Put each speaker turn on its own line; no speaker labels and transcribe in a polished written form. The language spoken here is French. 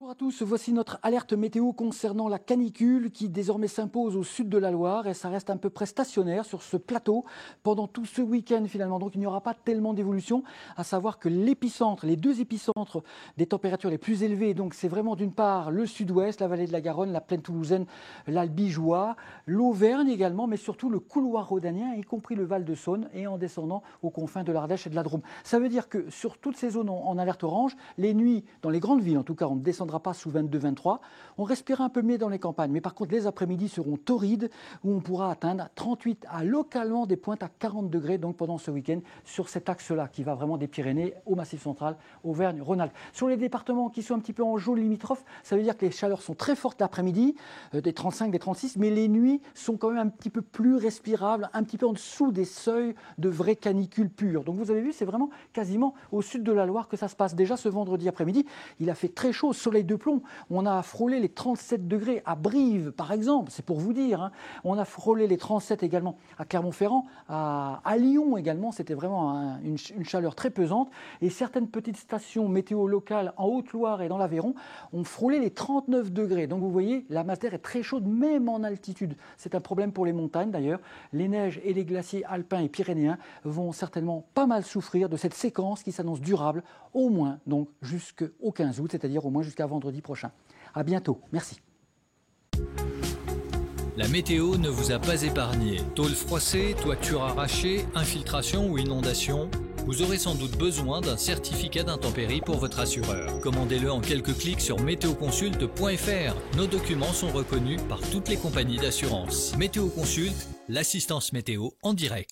Bonjour à tous, voici notre alerte météo concernant la canicule qui désormais s'impose au sud de la Loire et ça reste à peu près stationnaire sur ce plateau pendant tout ce week-end finalement. Donc il n'y aura pas tellement d'évolution, à savoir que l'épicentre, les deux épicentres des températures les plus élevées, donc c'est vraiment d'une part le sud-ouest, la vallée de la Garonne, la plaine toulousaine, l'Albigeois, l'Auvergne également, mais surtout le couloir rhodanien, y compris le Val-de-Saône et en descendant aux confins de l'Ardèche et de la Drôme. Ça veut dire que sur toutes ces zones en alerte orange, les nuits, dans les grandes villes en tout cas, on ne descendra pas sous 22-23. On respirera un peu mieux dans les campagnes, mais par contre les après-midi seront torrides où on pourra atteindre 38 à localement des pointes à 40 degrés donc pendant ce week-end sur cet axe-là qui va vraiment des Pyrénées au Massif central, Auvergne-Rhône-Alpes. Sur les départements qui sont un petit peu en jaune limitrophe, ça veut dire que les chaleurs sont très fortes l'après-midi, des 35, des 36, mais les nuits sont quand même un petit peu plus respirables, un petit peu en dessous des seuils de vraie canicule pure. Donc vous avez vu, c'est vraiment quasiment au sud de la Loire que ça se passe. Déjà ce vendredi après-midi, il a fait très chaud, soleil de plomb. On a frôlé les 37 degrés à Brive, par exemple, c'est pour vous dire. On a frôlé les 37 également à Clermont-Ferrand, à Lyon également. C'était vraiment une chaleur très pesante. Et certaines petites stations météo locales en Haute-Loire et dans l'Aveyron ont frôlé les 39 degrés. Donc vous voyez, la masse d'air est très chaude, même en altitude. C'est un problème pour les montagnes d'ailleurs. Les neiges et les glaciers alpins et pyrénéens vont certainement pas mal souffrir de cette séquence qui s'annonce durable, au moins donc jusqu'au 15 août, c'est-à-dire au moins jusqu'à vendredi prochain. À bientôt, merci.
La météo ne vous a pas épargné. Tôle froissée, toiture arrachée, infiltration ou inondation, vous aurez sans doute besoin d'un certificat d'intempérie pour votre assureur. Commandez-le en quelques clics sur météoconsulte.fr. Nos documents sont reconnus par toutes les compagnies d'assurance. Météo Consulte, l'assistance météo en direct.